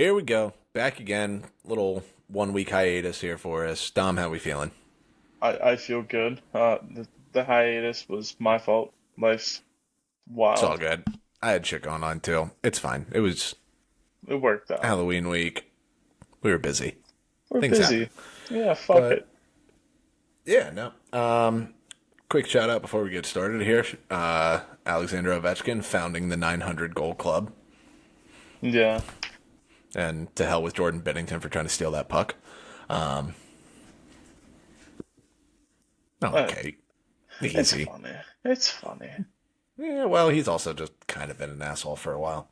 Here we go. Back again. Little 1 week hiatus here for us. Dom, how we feeling? I feel good. The hiatus was my fault. Life's It's all wild. good. I had shit going on too. It's fine. It was It worked out. Halloween week. We were busy. We're Things happen. busy. Yeah, fuck But it. yeah, no. Quick shout out before we get started here. Alexander Ovechkin founding the 900 goal club. Yeah. And to hell with Jordan Bennington for trying to steal that puck. Um, Uh, okay. it's Easy. funny. It's funny. Yeah, well, he's also just kind of been an asshole for a while.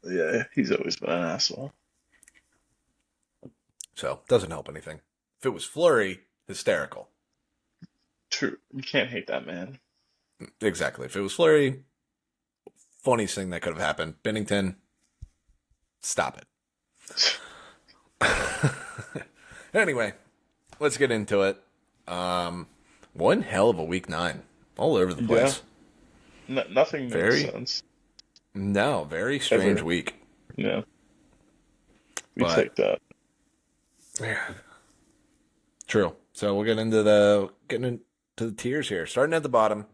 Yeah, he's always been an asshole. So doesn't help anything. If it was Flurry, hysterical. True. You can't hate that man. Exactly. If it was Flurry, funniest thing that could have happened. Bennington, stop it. Anyway, let's get into it. One hell of a week 9. All over the Yeah. place. Nothing makes Very, sense. no, very strange Ever. week. Yeah. We But take that. yeah, true. So we'll getting into the tiers here. Starting at the bottom,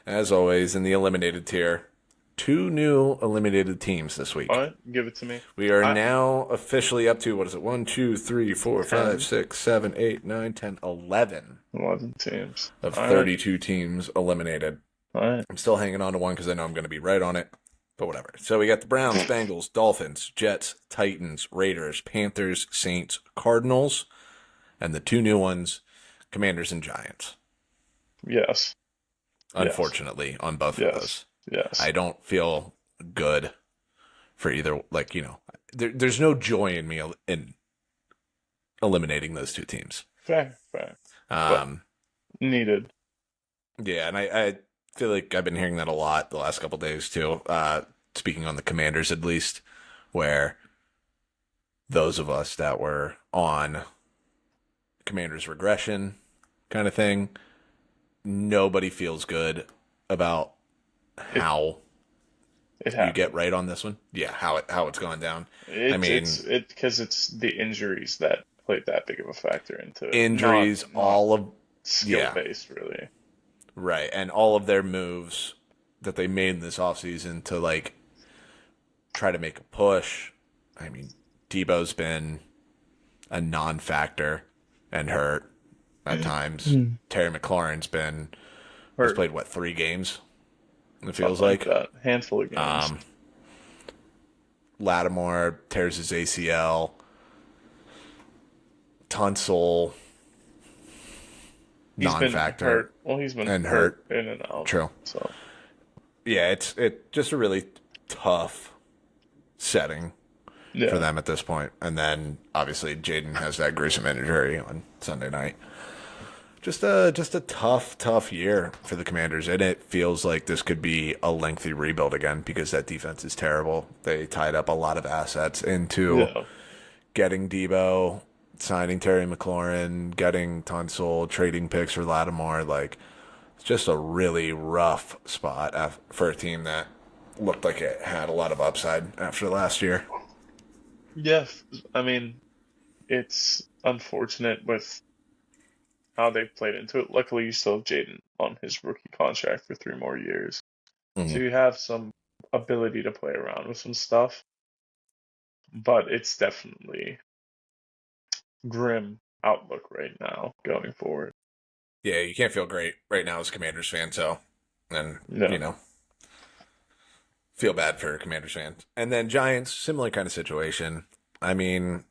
as always, in the eliminated tier. 2 new eliminated teams this week. All right, give it to me. We are I now officially up to, what is it? 1, 2, 3, 4, 5, 10, 6, 7, 8, 9, 10, 11 11 teams. of All right. 32 teams eliminated. All right. I'm still hanging on to one because I know I'm going to be right on it, but whatever. So we got the Browns, Bengals, Dolphins, Jets, Titans, Raiders, Panthers, Saints, Cardinals, and the 2 new ones, Commanders and Giants. Yes. Yes. Unfortunately, on both of Yes. those. Yes. I don't feel good for either. There's no joy in me in eliminating those 2 teams. Fair. Fair. But Um, needed. yeah, and I feel like I've been hearing that a lot the last couple days too. Speaking on the Commanders, at least, where those of us that were on Commanders regression kind of thing, nobody feels good about It how it you happened. get right on this one. Yeah, how it's gone down. I It's mean, it because it's the injuries that played that big of a factor into it. injuries, Not all of skill yeah, based really. right, and all of their moves that they made this offseason to try to make a push. I mean, Debo's been a non-factor and hurt at times. Hmm. Terry McLaurin's has Hurt played what, 3 games? It feels something like like. that. Handful of games. Um, Lattimore tears his ACL. Tunsil He's been non-factor hurt. Well, he's been and hurt hurt. in and out. True. So Yeah, it's just a really tough setting for yeah, them at this point. And then obviously Jaden has that gruesome injury on Sunday night. Just a tough year for the Commanders, and it feels like this could be a lengthy rebuild again because that defense is terrible. They tied up a lot of assets into yeah. getting Debo, signing Terry McLaurin, getting Tunsil, trading picks for Lattimore. It's just a really rough spot for a team that looked like it had a lot of upside after last year. Yeah, I mean, it's unfortunate with how they've played into it. Luckily, you still have Jaden on his rookie contract for 3 more years, so Mhm. you have some ability to play around with some stuff. But it's definitely grim outlook right now going forward. Yeah, you can't feel great right now as a Commanders fan, so and Yeah, you know feel bad for Commanders fans. And then Giants, similar kind of situation. I mean,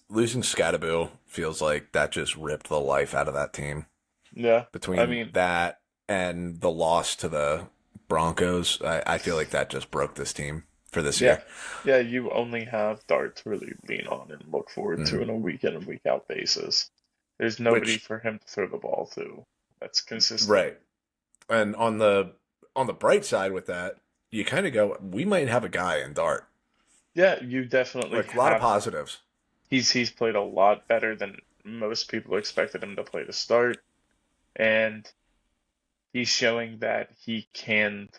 losing Scattaboo feels like that just ripped the life out of that team. yeah. I Between mean, that and the loss to the Broncos, I feel like that just broke this team for this yeah, year. yeah. You only have Dart to really lean on and look forward to Hmm. on a week in and week out basis. There's nobody Which, for him to throw the ball to that's consistent. right. And on the bright side with that, you kind of go, we might have a guy in Dart. Yeah, you definitely A lot of have. positives. He's played a lot better than most people expected him to play to start, and he's showing that he can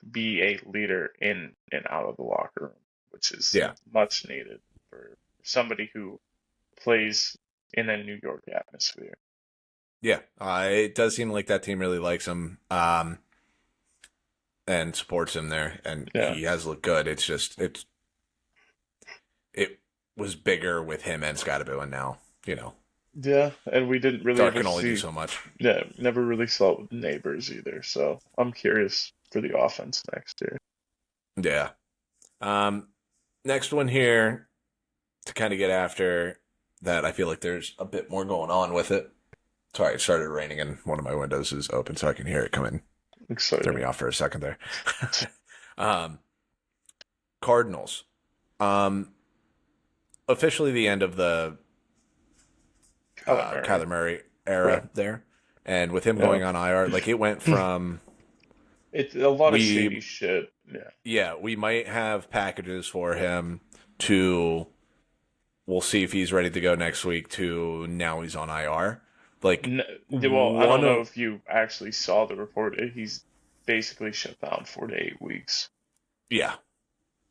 be a leader in and out of the locker room, which is Yeah. much needed for somebody who plays in a New York atmosphere. Yeah, it does seem like that team really likes him, and supports him there, and Yeah. he has looked good. It was bigger with him and Scottaboo, and now Yeah, and we didn't really Dark ever can only do see, so much. yeah, never really saw it with Neighbors either. So I'm curious for the offense next year. Yeah. Um, Next one here to kind of get after that. I feel like there's a bit more going on with it. Sorry, it started raining and one of my windows is open, so I can hear it come in. Threw me Exciting. off for a second there. um, Cardinals. Um, Officially the end of the Kyler Murray. Kyler Murray era Yeah. there, and with him Yeah. going on IR, like it went from It's a lot of we shady shit. Yeah. yeah, we might have packages for him to we'll see if he's ready to go next week to now he's on IR. Like Well, I don't one know of if you actually saw the report. He's basically shut down 4 to 8 weeks. yeah,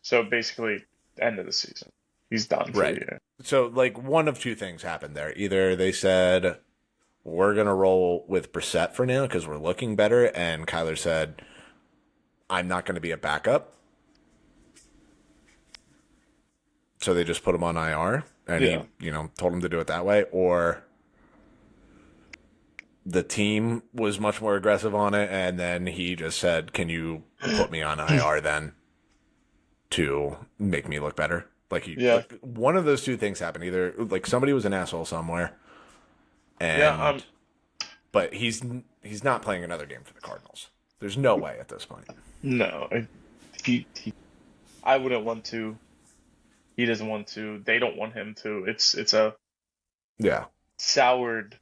So basically, end of the season. He's done for the right. year. So like one of two things happened there. Either they said we're gonna roll with Brissett for now because we're looking better, and Kyler said I'm not going to be a backup. So they just put him on IR, and Yeah. he, told him to do it that way. Or the team was much more aggressive on it, and then he just said, "Can you put me on IR then to make me look better?" Yeah. Like, one of those two things happened. Either like somebody was an asshole somewhere, and Yeah. but he's not playing another game for the Cardinals. There's no way at this point. No. He, I wouldn't want to. He doesn't want to. They don't want him to. It's a Yeah, soured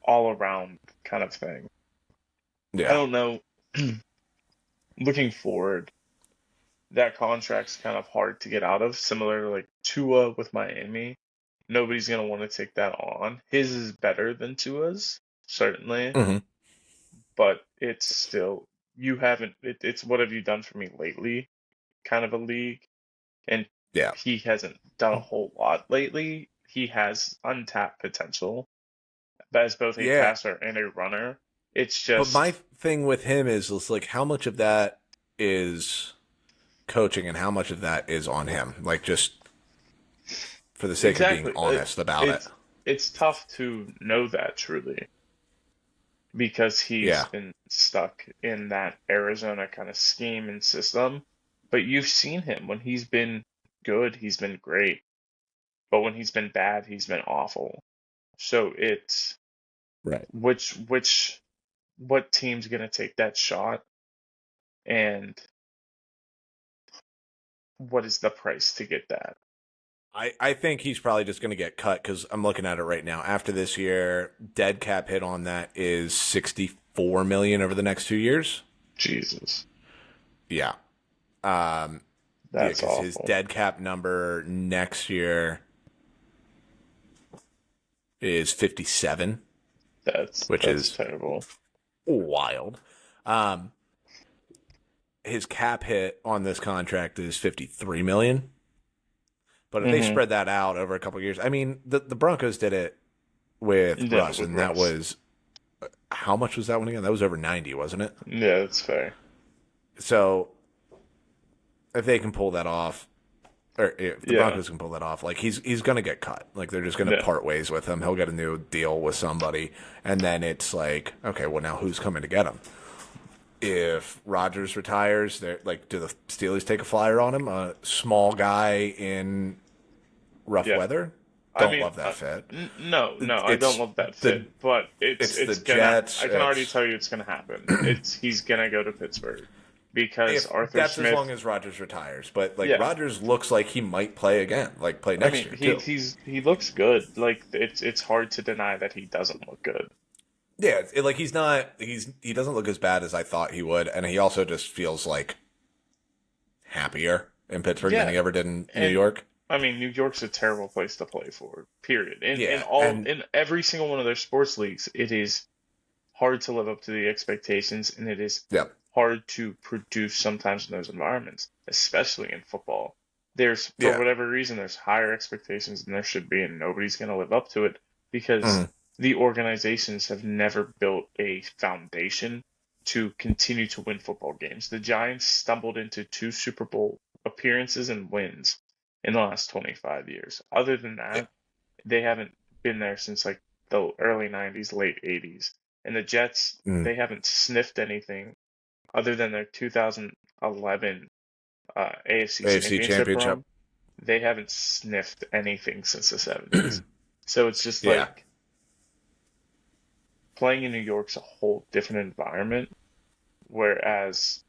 all around kind of thing. I yeah, don't know. Looking forward, that contract's kind of hard to get out of. Similar to like Tua with Miami. Nobody's gonna want to take that on. His is better than Tua's, certainly, hmm but it's still you haven't. It's what have you done for me lately? Kind of a league, and yeah. he hasn't done a whole lot lately. He has untapped potential as both a Yeah, passer and a runner. It's but my just thing with him is like how much of that is coaching and how much of that is on him. Like just for the sake of being exactly. honest about it. It's tough to know that truly because he's Yeah. been stuck in that Arizona kind of scheme and system. But you've seen him when he's been good, he's been great. But when he's been bad, he's been awful. So it's Right. what team's gonna take that shot and what is the price to get that? I think he's probably just going to get cut because I'm looking at it right now. After this year, dead cap hit on that is $64 million over the next 2 years. Jesus. Yeah. That's Because his awful. dead cap number next year is 57, which That's is terrible. wild. His cap hit on this contract is 53 million. But if they Hmm. spread that out over a couple of years, I mean, the Broncos did it with Yeah, Russ, with and that Russ. was how much was that one again? That was over 90, wasn't it? Yeah, that's fair. So if they can pull that off, or if the Yeah. Broncos can pull that off, like he's going to get cut. Like they're just going to Yeah. part ways with him. He'll get a new deal with somebody, and then it's like, okay, well now who's coming to get him? If Rodgers retires, they're like, do the Steelers take a flyer on him? A small guy in rough Yeah. weather. I Don't mean, love that fit. no, I It's don't love that the fit, but it's it's the gonna. Jets. I can already It's tell you it's gonna happen. He's gonna go to Pittsburgh because if Arthur that's Smith. as long as Rodgers retires. But like Yeah. Rodgers looks like he might play again, like play I next mean, year too. he looks good. Like it's hard to deny that he doesn't look good. Yeah, like he doesn't look as bad as I thought he would, and he also just feels like happier in Pittsburgh than Yeah, he ever did in New and York. I mean, New York's a terrible place to play for. Period. Yeah, and In every single one of their sports leagues, it is hard to live up to the expectations, and it is yeah, hard to produce sometimes in those environments, especially in football. there's, for Yeah. whatever reason, there's higher expectations than there should be, and nobody's going to live up to it because Mhm. the organizations have never built a foundation to continue to win football games. The Giants stumbled into 2 Super Bowl appearances and wins in the last 25 years. Other than Yeah. that, they haven't been there since like the early 90s, late 80s. And the Jets, Mm. they haven't sniffed anything other than their 2011 AFC AFC Championship Championship. run. They haven't sniffed anything since the 70s. So it's just Yeah. like playing in New York's a whole different environment. Whereas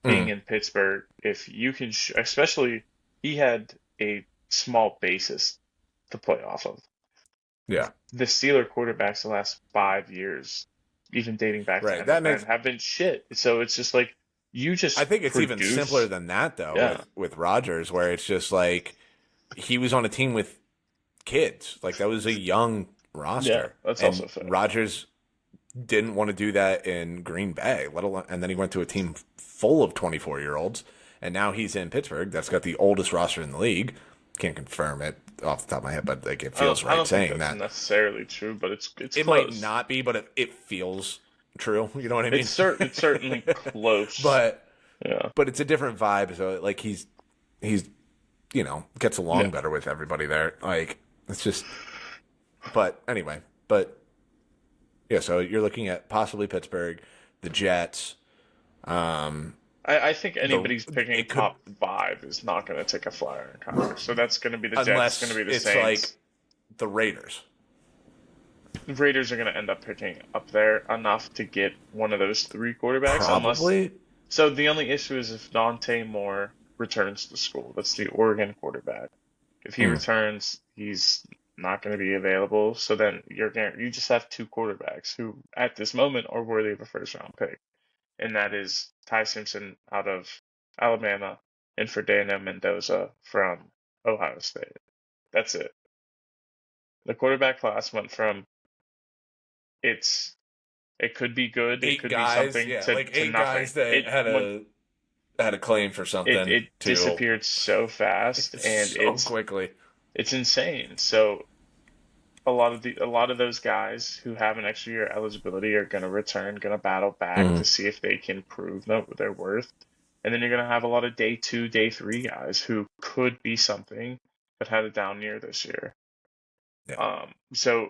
being Mm. in Pittsburgh, if you can, especially he had a small basis to play off of. Yeah. The Steeler quarterbacks the last 5 years, even dating back to Right. That Emmett makes. Penn, have been shit. So it's just like you I just think it's even simpler produce. than that though Yeah, with Rodgers, where it's just like he was on a team with kids. Like that was a young yeah, roster, that's and also fair. Rodgers didn't want to do that in Green Bay. Let alone, and then he went to a team full of 24-year-olds, and now he's in Pittsburgh. That's got the oldest roster in the league. Can't confirm it off the top of my head, but like it feels I right don't think saying that's that. necessarily true, but it's It might close. not be, but it feels true. You know what I mean? It's certainly close. but Yeah, but it's a different vibe. So like he's gets yeah. along better with everybody there. Like it's just. But anyway, but yeah. So you're looking at possibly Pittsburgh, the Jets. Um, I think the anybody's picking it could top 5 is not going to take a flyer in Congress. So that's going to be the Jets. It's going to unless be the it's like Saints. the Raiders. The Raiders are going to end up picking up there enough to get one of those 3 quarterbacks, unless. Probably. So the only issue is if Dante Moore returns to school. That's the Oregon quarterback. If he Mm. returns, he's not going to be available. So then you just have 2 quarterbacks who, at this moment, are worthy of a first round pick, and that is Ty Simpson out of Alabama and Ferdinand Mendoza from Ohio State. That's it. The quarterback class went from it's it could be good, it Eight could be guys, something yeah, like to eight nothing. guys that had a claim for something It to disappeared so fast, and so quickly. it's insane. So a lot of those guys who have an extra year eligibility are going to return, going to battle back to Mm. see if they can prove their worth. And then you're going to have a lot of day 2, day 3 guys who could be something but had a down year this year. Yeah. So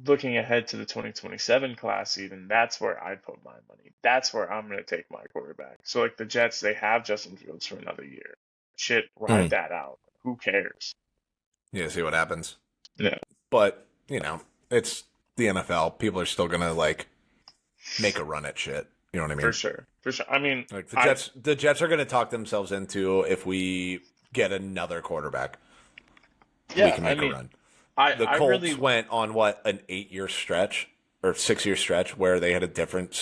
looking ahead to the 2027 class, even that's where I'd put my money. That's where I'm going to take my quarterback. So like the Jets, they have Justin Fields for another year. Shit, ride Mm. that out. Who cares? Yeah, see what happens. Yeah, But it's the NFL. People are still gonna like make a run at shit. You know what I mean? for sure, for sure. I mean, Like the Jets are gonna talk themselves into if we get another quarterback, we yeah, can I make a mean, run. I The I Colts really went on what an 8-year stretch or 6-year stretch where they had a different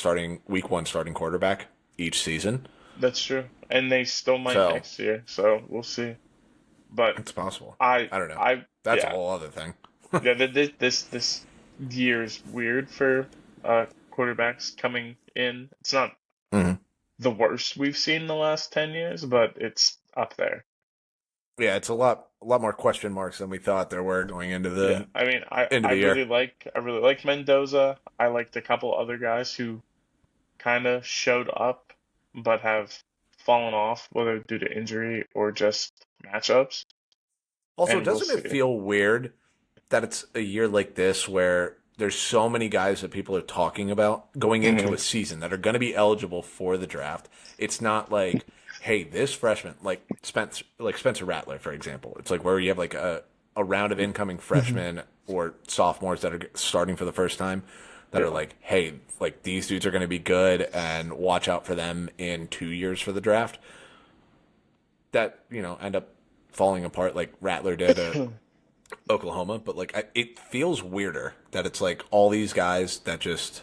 week 1 starting quarterback each season. that's true, and they still might So next year. So we'll see. But it's possible. I I don't know. I That's a yeah whole other thing. yeah. This year is weird for quarterbacks coming in. It's not Mhm. the worst we've seen in the last 10 years, but it's up there. Yeah, it's a lot more question marks than we thought there were going into Yeah, the I mean, end of the year. I really like Mendoza. I liked a couple other guys who kind of showed up but have fallen off, whether due to injury or just matchups. Also, And we'll doesn't it see. feel weird that it's a year like this where there's so many guys that people are talking about going into Hmm. a season that are going to be eligible for the draft? It's not like, hey, this freshman, like Spencer Rattler, for example. It's like where you have like a round of incoming freshmen or sophomores that are starting for the first time that are Yeah. like, hey, like these dudes are going to be good and watch out for them in 2 years for the draft. That end up falling apart like Rattler did at Oklahoma, but like it feels weirder that it's like all these guys that just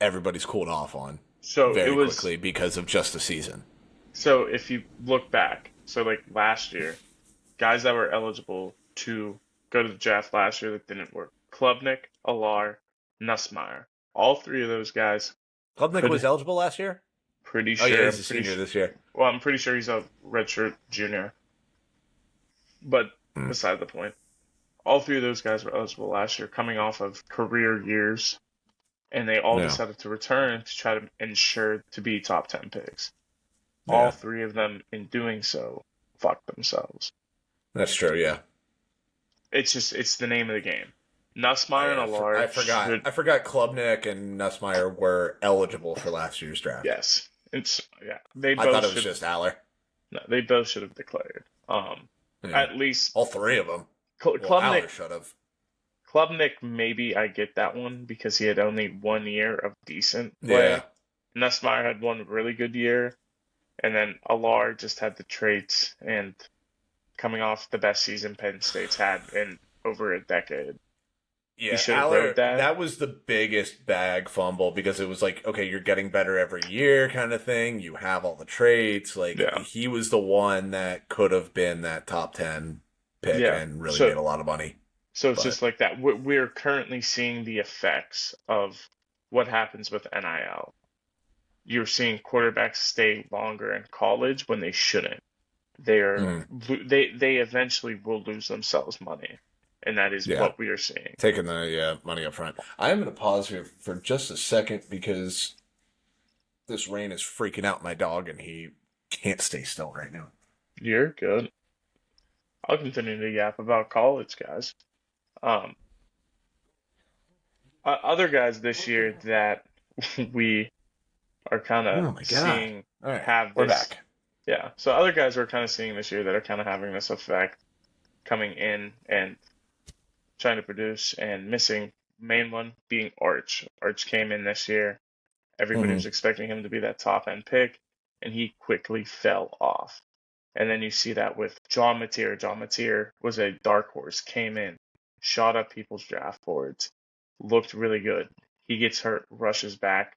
everybody's cooled off on So it very was quickly because of just a season. so if you look back, so like last year, guys that were eligible to go to the draft last year that didn't work. Klubnik, Alar, Nussmeier. All 3 of those guys Klubnik was could eligible last year. pretty Oh yeah, sure he's a senior this year. well, I'm pretty sure he's a redshirt junior. But Mm. beside the point, all three of those guys were eligible last year, coming off of career years, and they all Yeah, decided to return to try to ensure to be top 10 picks. All yeah, three of them, in doing so, fucked themselves. that's true. Yeah. It's the name of the game. Oh, Nussmeyer and yeah, I Allard forgot. should, I forgot. Klubnik and Nussmeyer were eligible for last year's draft. yes, yeah, they I both thought it was should, just Aller. no, they both should have declared. Yeah, At least all three of them. Well, Klubnik, Aller should have. Klubnik, maybe I get that one because he had only 1 year of decent Yeah, play. Nussmeyer had one really good year, and then Allard just had the traits and coming off the best season Penn State's had in over a decade. He yeah. should have rode Aller. that. That was the biggest bag fumble because it was like, okay, you're getting better every year, kind of thing. You have all the traits. Like Yeah. he was the one that could have been that top 10 pick Yeah. and really So made a lot of money. so it's But just like that. We're currently seeing the effects of what happens with NIL. You're seeing quarterbacks stay longer in college when they shouldn't. mm, They eventually will lose themselves money, and that is yeah. what we are seeing. Taking the money up front. I am going to pause here for just a second because this rain is freaking out my dog and he can't stay still right now. You're good. I'll continue to yap about college guys. Um, Other guys this year that we are kind of Oh my god. seeing All right, have we're this. back. Yeah. So other guys we're kind of seeing this year that are kind of having this effect coming in and trying to produce and missing. Main one being Arch. Arch came in this year. Everybody Hmm. was expecting him to be that top end pick, and he quickly fell off. And then you see that with John Mateer. John Mateer was a dark horse, came in, shot up people's draft boards, looked really good. He gets hurt, rushes back,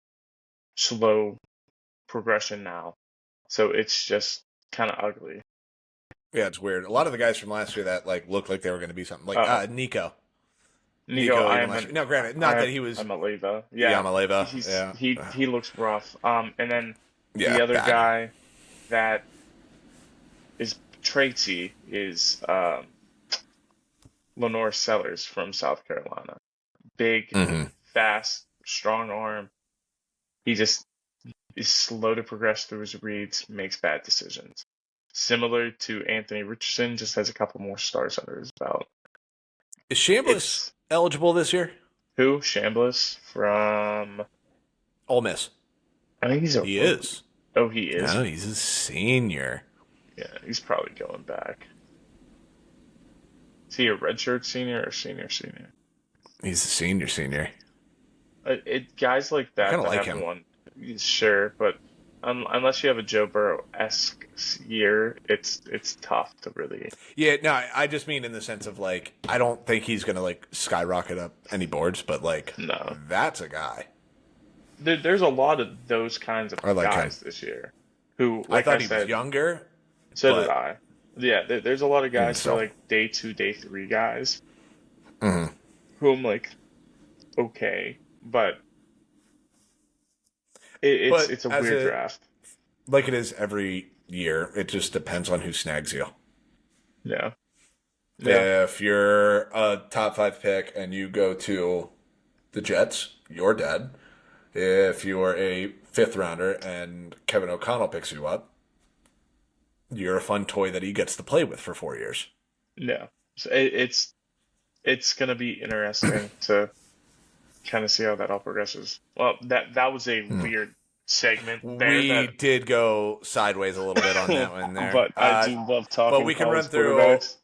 slow progression now. So it's just kind of ugly. Yeah, it's weird. A lot of the guys from last year that like looked like they were going to be something like Uh, Nico. Nico, Nico I even am last year. an Now, granted, not I that he was I'm a Leva. Yeah, Yamaleva. Yeah, he looks rough. And then yeah, the other bad. guy that is traitsy is Lenore Sellers from South Carolina. Big, Hmm. fast, strong arm. He just is slow to progress through his reads, makes bad decisions. Similar to Anthony Richardson, just has a couple more stars under his belt. Is Chambliss It's eligible this year? who? Chambliss from. Ole Miss. I think he's a He rookie. is. Oh, he is. No, he's a senior. Yeah, he's probably going back. Is he a redshirt senior or senior senior? He's a senior. Guys like that kinda that like have him. one, sure, but unless you have a Joe Burrow-esque year, it's tough to really. Yeah, no, I just mean in the sense of like, I don't think he's gonna like skyrocket up any boards, but like, No, that's a guy. there's a lot of those kinds of I like him. guys this year who, I like thought I he was said, younger, so but did I. Yeah, there's a lot of guys who are so. like day 2, day 3 guys Mhm. who I'm like, okay, but But it's a as weird draft. like it is every year, it just depends on who snags you. Yeah, yeah, If you're a top 5 pick and you go to the Jets, you're dead. If you're a 5th rounder and Kevin O'Connell picks you up, you're a fun toy that he gets to play with for 4 years. yeah. So it's gonna be interesting to kind of see how that all progresses. Well, that was a weird segment there. We did go sideways a little bit on that one there. But I do love talking. But we can run college through. quarterbacks.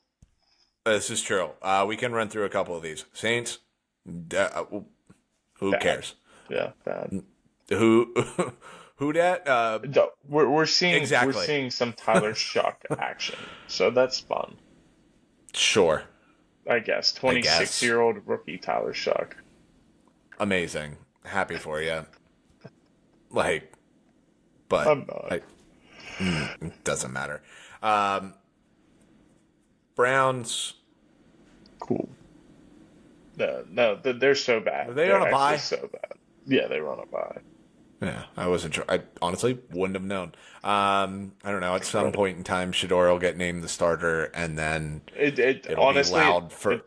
This is true. We can run through a couple of these. Saints, who Bad. cares? Yeah, bad. Who who that? We're seeing Exactly. we're seeing some Tyler Shuck action, so that's fun. Sure. I guess 26-year-old rookie Tyler Shuck. Amazing. Happy for you. Like, but I'm not. it doesn't matter. Browns. Cool. No, they're so bad. Are they They're on a actually bye? so bad. Yeah, they run a bye. Yeah, I wasn't sure. I honestly wouldn't have known. I don't know. At some point in time, Shador will get named the starter, and then It it'll be honestly loud for it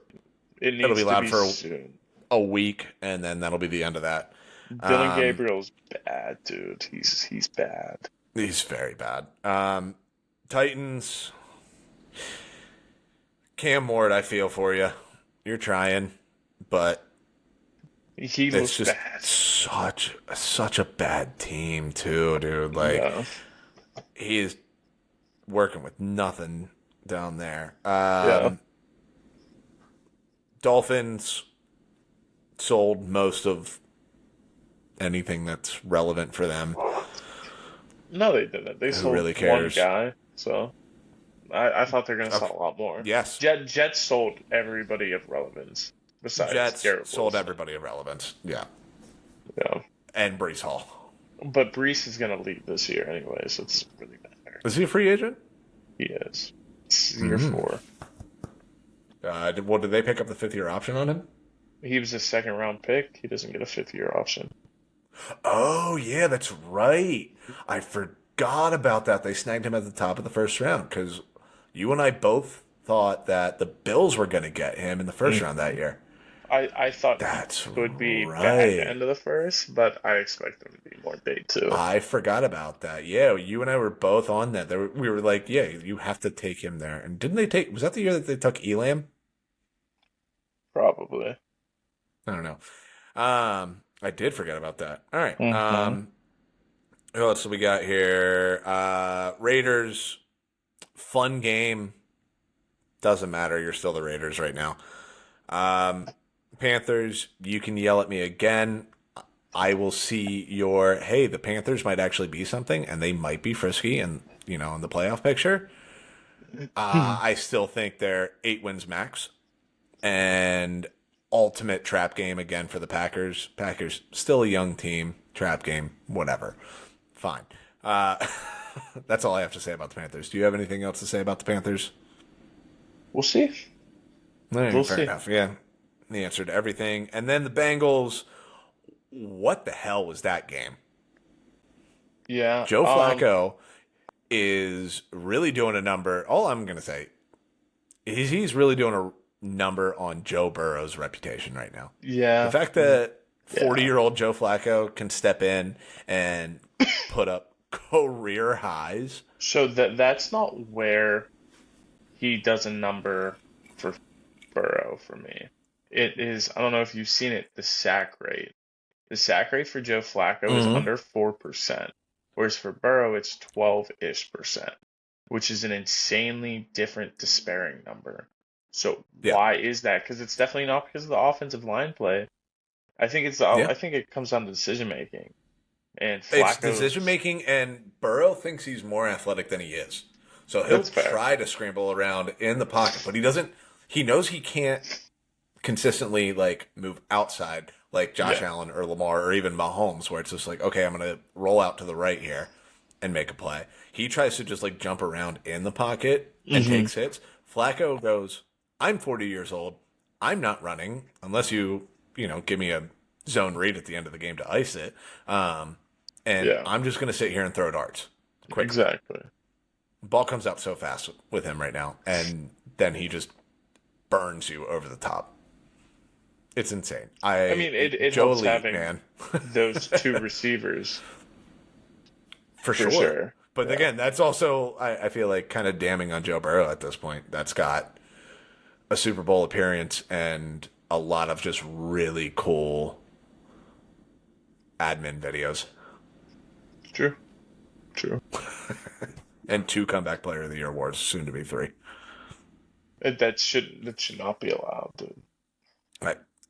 it'll be needs to loud be for soon. a week, and then that'll be the end of that. Dylan Um, Gabriel's bad, dude. He's bad. he's very bad. Titans, Cam Ward, I feel for you. You're trying, but He it's looks just bad. such a bad team too, dude. Like Yeah. he is working with nothing down there. Yeah. Dolphins sold most of anything that's relevant for them. No, they didn't. They Who sold really one cares? guy, so I thought they were gonna Okay. sell a lot more. Yes, Jets sold everybody of relevance besides Jets Garrett sold Wilson. everybody of relevance. Yeah, Yeah. and Brees Hall. But Brees is gonna leave this year anyway, so it's really matter. Is he a free agent? He is. It's year 4. What did they pick up the 5th-year option on him? He was a second round pick. He doesn't get a 5th-year option. Oh yeah, that's right. I forgot about that. They snagged him at the top of the first round because you and I both thought that the Bills were going to get him in the first round that year. I thought That's he could be back right. end of the first, but I expect him to be more day 2. I forgot about that. Yeah, you and I were both on that. We were like, yeah, you have to take him there. And didn't they take? Was that the year that they took Elam? Probably. I don't know. I did forget about that. All right. Mhm. What else do we got here? Raiders, fun game. Doesn't matter. You're still the Raiders right now. Panthers, you can yell at me again. I will see your, hey, the Panthers might actually be something, and they might be frisky and, in the playoff picture. I still think they're 8 wins max. And ultimate trap game again for the Packers. Packers, still a young team. Trap game, whatever. Fine. That's all I have to say about the Panthers. Do you have anything else to say about the Panthers? We'll see. We'll Fair see. enough. Yeah. The answer to everything. And then the Bengals. What the hell was that game? Yeah. Joe Flacco is really doing a number. All I'm going to say is he's really doing a number on Joe Burrow's reputation right now. Yeah. The fact that 40-year-old Joe Flacco can step in and put up career highs. So that's not where he does a number for Burrow for me. It is, I don't know if you've seen it, the sack rate. The sack rate for Joe Flacco is under 4%, whereas for Burrow it's 12-ish%, which is an insanely different despairing number. So why is that? Because it's definitely not because of the offensive line play. I think I think it comes down to decision making. And It's Flacco, decision making, and Burrow thinks he's more athletic than he is. So he'll That's fair. try to scramble around in the pocket, but he doesn't. He knows he can't consistently move outside like Josh Allen or Lamar or even Mahomes, where it's just like, okay, I'm going to roll out to the right here and make a play. He tries to just jump around in the pocket and takes hits. Flacco goes, I'm 40 years old. I'm not running unless you give me a zone read at the end of the game to ice it. And I'm just going to sit here and throw darts. Quickly. Exactly. Ball comes out so fast with him right now, and then he just burns you over the top. It's insane. I mean, it Joe helps Elite, having man. those two receivers. For sure. But again, that's also, I feel like, kind of damning on Joe Burrow at this point. That's got a Super Bowl appearance and a lot of just really cool admin videos. True. And 2 Comeback Player of the Year awards, soon to be 3. That should not be allowed, dude.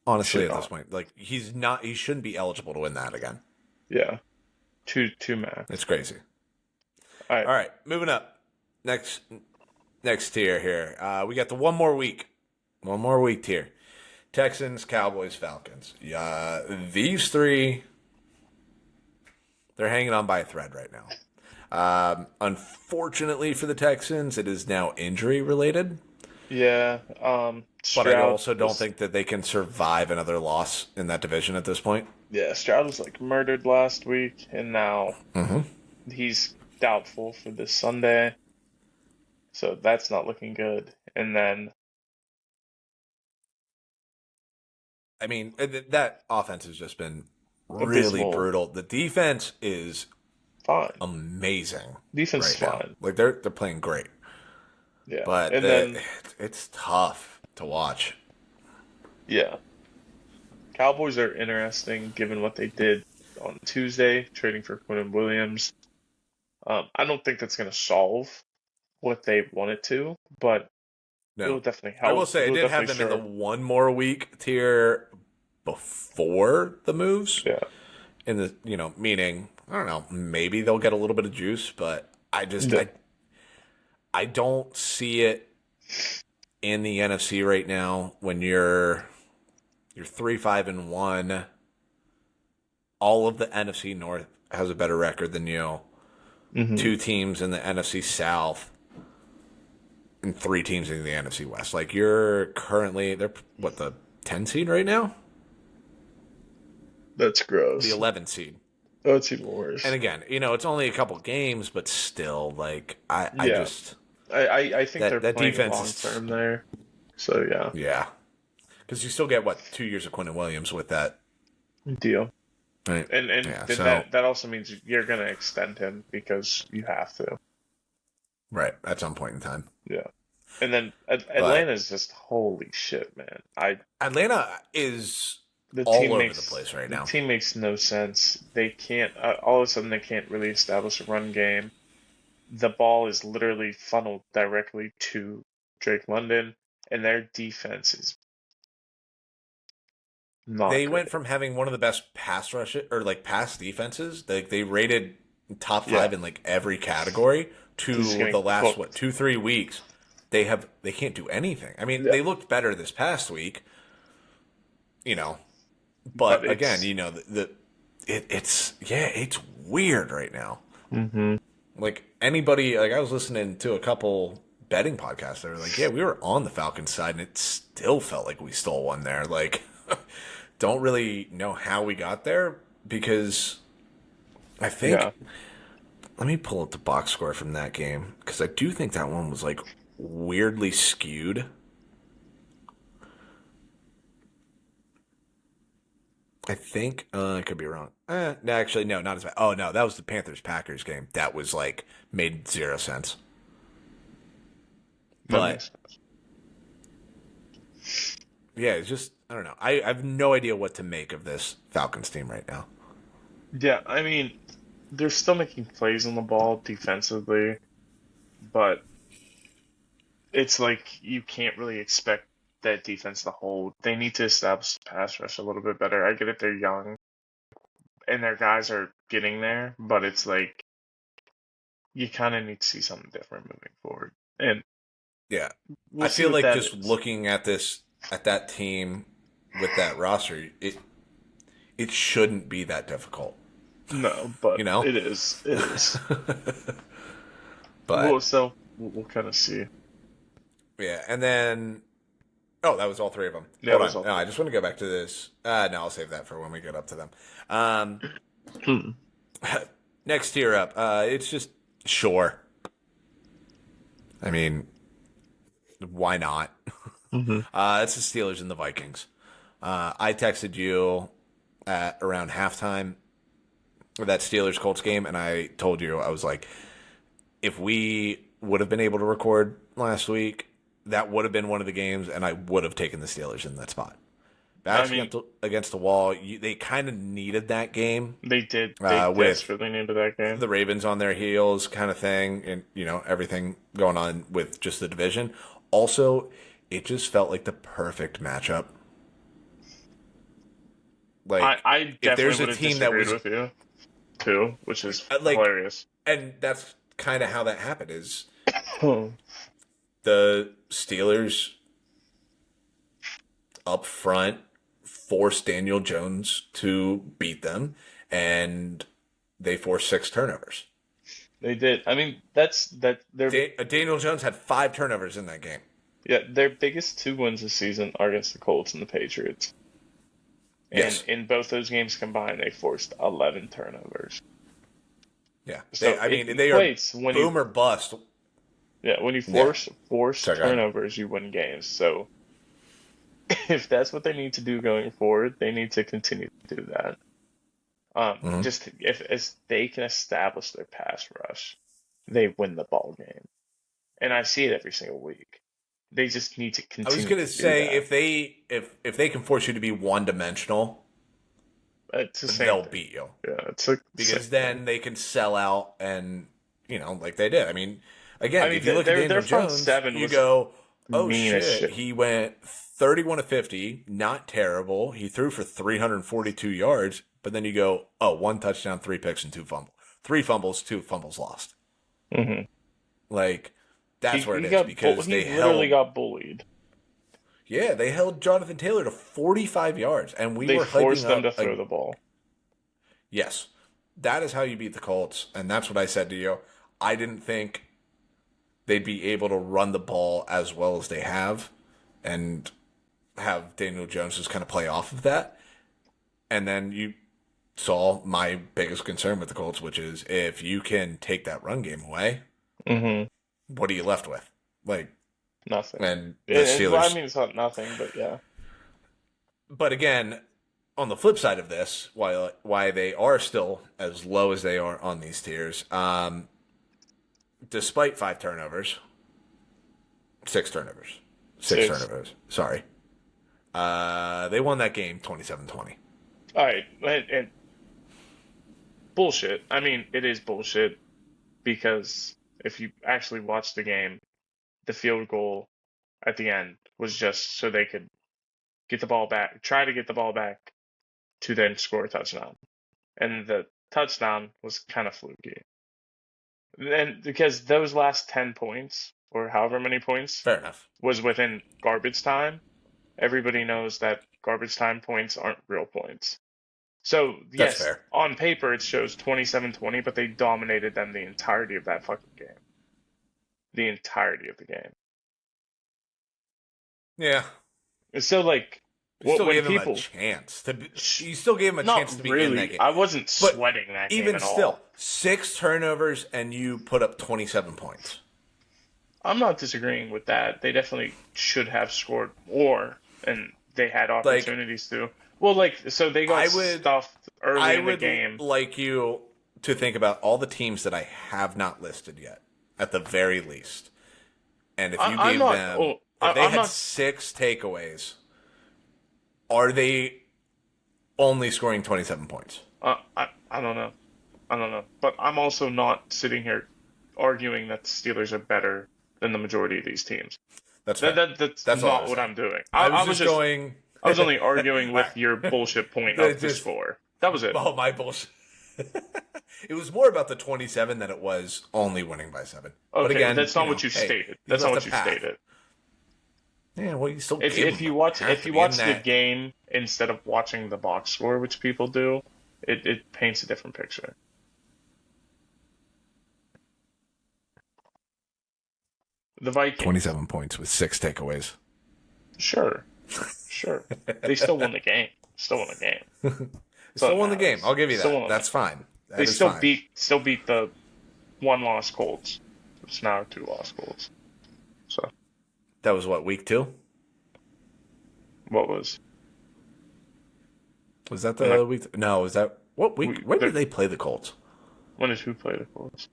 Honestly, Should at this not. point, he shouldn't be eligible to win that again. Yeah. Two max. It's crazy. All right. All right, moving up. Next tier here. We got the one more week tier. Texans, Cowboys, Falcons. These 3, they're hanging on by a thread right now. Unfortunately for the Texans, it is now injury related. Yeah. But I Stroud also don't was think that they can survive another loss in that division at this point. yeah, Stroud was like murdered last week, and now Hmm. he's doubtful for this Sunday, so that's not looking good. And then I mean, that offense has just been really abysmal, brutal. The defense is fine. amazing Defense is right now. fine. Like they're playing great, Yeah. but And then it's tough to watch. yeah, Cowboys are interesting given what they did on Tuesday, trading for Quinn Williams. I don't think that's going to solve what they want it to, but it'll No, definitely I will help. say I It'll did have definitely them in the sure. one more week tier before the moves. Yeah. In the meaning I don't know, maybe they'll get a little bit of juice, but I just Yeah. I don't see it in the NFC right now when you're 3-5-1. All of the NFC North has a better record than you. Hmm. Two teams in the NFC South and three teams in the NFC West. Like you're currently they're what the 10 seed right now? That's The gross. 11 seed. Oh, it's even And worse. again, it's only a couple games, but still, like I Yeah. just I think they're that playing defense long is term there. So yeah, yeah, because you still get what 2 years of Quentin Williams with that, deal. right? And Yeah, then so that also means you're gonna extend him because you have to. right at some point in time, Yeah. And then but Atlanta's just holy shit, man. I Atlanta is the all team over the makes place right the now. team makes no sense. They can't all of a sudden they can't really establish a run game. The ball is literally funneled directly to Drake London, and their defense is not They went great. from having one of the best pass rush or like pass defenses, they rated top Yeah, five in like every category, they're just to getting the last what cooked. 2-3 weeks. They can't do anything. I mean, Yeah, they looked better this past week, you know, but but again, it's it's weird right now. hmm Like anybody, like I was listening to a couple betting podcasts. They were like, "Yeah, we were on the Falcons side, and it still felt like we stole one there." Like, don't really know how we got there because I yeah. think let me pull up the box score from that game because I do think that one was like weirdly skewed. I think I could be wrong. No, actually, no, not as bad. Oh no, that was the Panthers Packers game. That was like made zero sense. That But makes sense. yeah, it's just I don't know. I have no idea what to make of this Falcons team right now. Yeah, I mean, they're still making plays on the ball defensively, but it's like you can't really expect that defense to hold. They need to establish the pass rush a little bit better. I get it, they're young and their guys are getting there, but it's like you kind of need to see something different moving forward. And Yeah, we'll I see feel what like that just is. looking at that team with that roster, it shouldn't be that difficult, No, but you know. it is. It is. But We'll kind of see. yeah, and then oh, that was all three of them. Yeah, it Hold was on, all no, I three. just want to go back to this. No, I'll save that for when we get up to them. Um, Hmm. next tier up, it's just sure. I mean, why not? Hmm. It's the Steelers and the Vikings. I texted you at around halftime of that Steelers Colts game, and I told you I was like, if we would have been able to record last week, that would have been one of the games, and I would have taken the Steelers in that spot. I Backs mean, against the wall, they kind of needed that game they did. They with desperately needed that game. the Ravens on their heels, kind of thing, and everything going on with just the division. Also, it just felt like the perfect matchup. Like I if there's definitely a would have team that disagreed was with you too, which is like, hilarious. and that's kind of how that happened. Is Hmm. the Steelers up front forced Daniel Jones to beat them, and they forced 6 turnovers. They did. I mean, that's that. They're Daniel Jones had 5 turnovers in that game. Yeah, their biggest two wins this season are against the Colts and the Patriots. And Yes. in both those games combined, they forced 11 turnovers. Yeah. So I it mean, they are equates when you boom or bust. yeah, when you Yeah. force Sorry, go ahead. turnovers, you win games. So if that's what they need to do going forward, they need to continue to do that. Hmm. Just if as they can establish their pass rush, they win the ball game. And I see it every single week. They just need to I was continue gonna to do say that. if they can force you to be one dimensional, It's the same they'll thing. beat you Yeah, it's like the same because thing. then they can sell out and like they did. I mean, again, I mean, if you look at their Daniel front Jones, seven you was go, oh mean as shit, shit. he went 31 to 50, not terrible. He threw for 342 yards, but then you go, oh, one touchdown, three picks, and three fumbles, two fumbles lost. Hmm Like He that's where it he is got because he they literally held. got bullied. Yeah, they held Jonathan Taylor to 45 yards, and we They were hyping forced them to up throw the ball. yes, that is how you beat the Colts, and that's what I said to you. I didn't think they'd be able to run the ball as well as they have, and have Daniel Jones just kind of play off of that. And then you saw my biggest concern with the Colts, which is if you can take that run game away, Hmm what are you left with? Like, Nothing. and the Well, I Steelers. mean, it's not nothing, but yeah. But again, on the flip side of this, why they are still as low as they are on these tiers, despite five turnovers, six turnovers, six Six. turnovers. Sorry, they won that game 27-20. All right, and bullshit. I mean, it is bullshit because if you actually watch the game, the field goal at the end was just so they could get the ball back, try to get the ball back to then score a touchdown. And the touchdown was kind of fluky. And because those last 10 points, or however many points, Fair enough. was within garbage time, everybody knows that garbage time points aren't real points. So, That's yes, fair. on paper it shows 27-20, but they dominated them the entirety of that fucking game. The entirety of the game. Yeah, And so, like, you still when gave him a people. chance to. You still gave him a chance to Not be in that really. game. I wasn't But sweating that game even at still, all. six turnovers and you put up 27 points. I'm not disagreeing with that. They definitely should have scored more, and they had Like, opportunities to. Well, like, so they got I would, stuffed early I in the would game. like you to think about all the teams that I have not listed yet, at the very least. And if you I'm gave not. them, Oh, if they I'm had not. six takeaways, are they only scoring 27 points? I don't know. I don't know. But I'm also not sitting here arguing that the Steelers are better than the majority of these teams. That's fair. That's That's all I not was what saying. I'm doing. I I was was just just. going. I was only arguing All with your bullshit point right. of the score. That was it. Oh, my bullshit. It was more about the 27 than it was only winning by 7. But Okay, again, that's not what you hey, stated. you That's not left what a you path. stated. Yeah, well, you still If gave if them you a watch path if to you be in watch the that. game instead of watching the box score, which people do, it paints a different picture. The Vikings, 27 points with 6 takeaways. sure, sure, they still won the game. Still won the game. That's all Still that won the game. matters. I'll give you Still that. won the That's game. fine. That They is fine. still beat the one loss Colts. It's now two loss Colts. So That was what, week 2? what was Was that when the that, week? No, was that what week? When did they play the Colts? when did who play the Colts?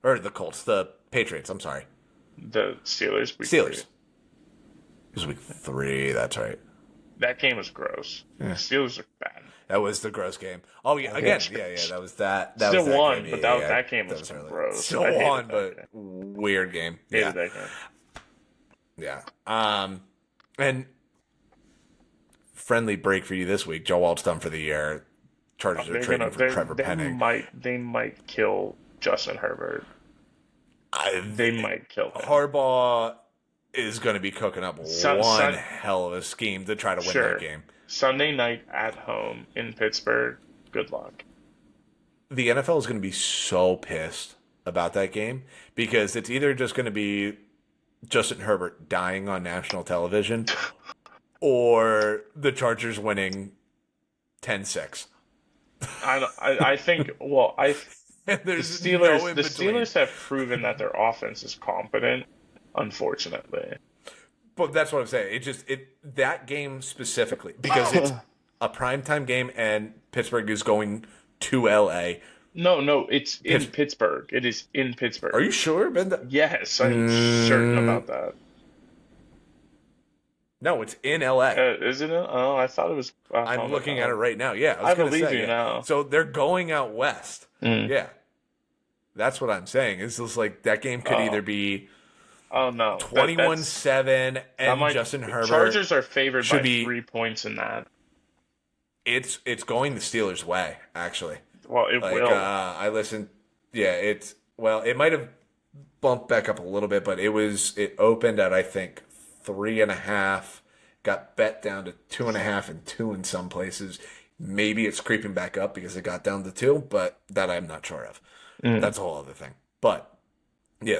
Or the Colts, the Patriots. I'm sorry, The Steelers. Week Steelers. 3. It was week 3. That's right. That game was gross. Yeah. The Steelers are bad. That was the gross game. Oh yeah, again, yeah. That was that. That Still was that won, game. but Yeah, that game was early. gross. Still I hated won, that but game. weird game. Hated Yeah, that game. yeah. And friendly break for you this week. Joe Walt's done for the year. Chargers are They're trading gonna for Trevor they Penning. might kill Justin Herbert. They might kill him. Harbaugh is going to be cooking up Sun- one Sun- hell of a scheme to try to win Sure. that game. Sunday night at home in Pittsburgh. Good luck. The NFL is going to be so pissed about that game because it's either just going to be Justin Herbert dying on national television or the Chargers winning 10-6. I think well And the there's no Steelers in the between. Steelers have proven that their offense is competent. Unfortunately, But that's what I'm saying. That game specifically, because it's a primetime game and Pittsburgh is going to LA. no, it's in Pitts- Pittsburgh. It is in Are Pittsburgh. you sure, Ben? Yes, I'm certain about that. No, it's in LA. Isn't it? Oh, I thought it was. I'm looking at it right now. Yeah, I was I gonna believe say, you yeah. now. So they're going out west. Mm. Yeah, that's what I'm saying. It's just like that game could either be Oh no, 21-7 and Justin Herbert. Chargers are favored should by be- 3 points in that. It's going the Steelers' way, actually. Well, it Like will. I listened. Yeah, it might have bumped back up a little bit, but it opened at I think 3.5, got bet down to 2.5 and 2 in some places. Maybe it's creeping back up because it got down to 2, but that I'm not sure of. That's a whole other thing. But yeah,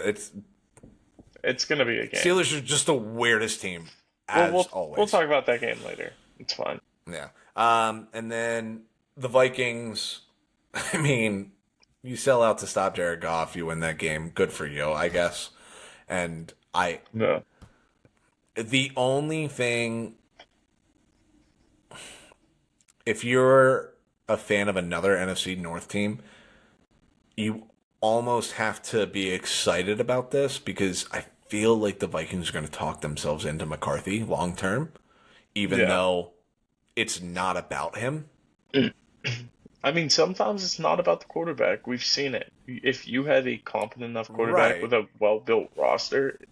It's gonna be a game. Steelers are just the weirdest team as always. We'll talk about that game later. It's fine. Yeah. And then the Vikings, I mean, you sell out to stop Jared Goff, you win that game. Good for you, I guess. And No. the only thing, if you're a fan of another NFC North team, you almost have to be excited about this because I feel like the Vikings are going to talk themselves into McCarthy long term, even though it's not about him. I mean, sometimes it's not about the quarterback. We've seen it. If you have a competent enough quarterback Right. with a well-built roster, it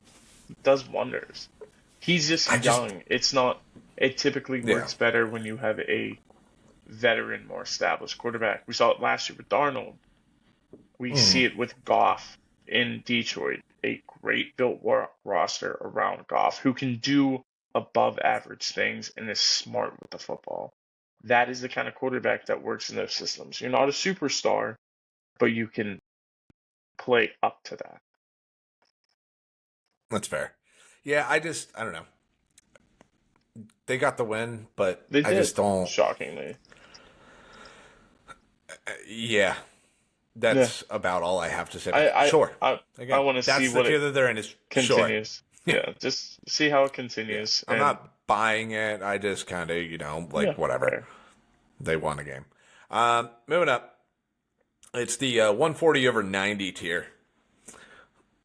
does wonders. He's just young. It's not. It typically works better when you have a veteran, more established quarterback. We saw it last year with Darnold. We see it with Goff in Detroit. A great built roster around Goff who can do above average things and is smart with the football. That is the kind of quarterback that works in those systems. You're not a superstar, but you can play up to that. That's fair. Yeah, I don't know. They got the win, but They did, I just don't. shockingly. Yeah, that's about all I have to say. I Sure. I Again, want to see that's the what tier it that they're in is sure. continues. Yeah, just see how it continues. I'm and- not buying it. I just kind of, yeah, whatever. fair. They won a game. Moving up, it's the 140 over 90 tier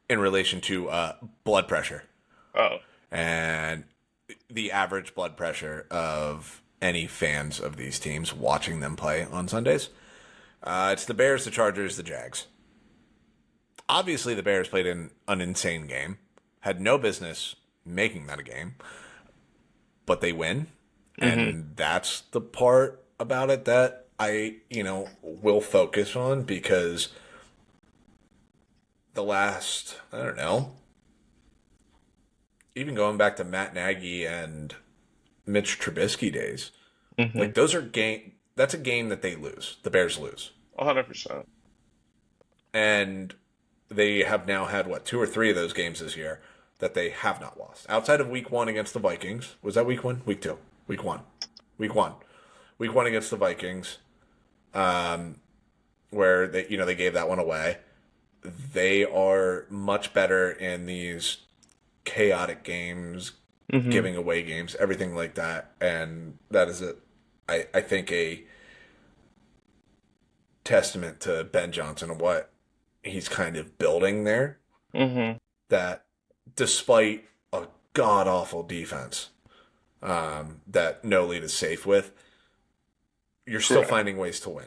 in relation to blood pressure Oh, and the average blood pressure of any fans of these teams watching them play on Sundays. It's the Bears, the Chargers, the Jags. Obviously, the Bears played an insane game, had no business making that a game, but they win. And that's the part about it that I, will focus on because the last, I don't know, even going back to Matt Nagy and Mitch Trubisky days, like those are that's a game that they lose. The Bears lose. 100%. And they have now had, 2 or 3 of those games this year that they have not lost. Outside of week 1 against the Vikings. Was that week 1? Week 2. Week 1. Week 1. Week 1 against the Vikings, where they gave that one away. They are much better in these chaotic games, giving away games, everything like that. And that is, I think, a testament to Ben Johnson and what he's kind of building there. That despite a god awful defense that no lead is safe with, you're still finding ways to win.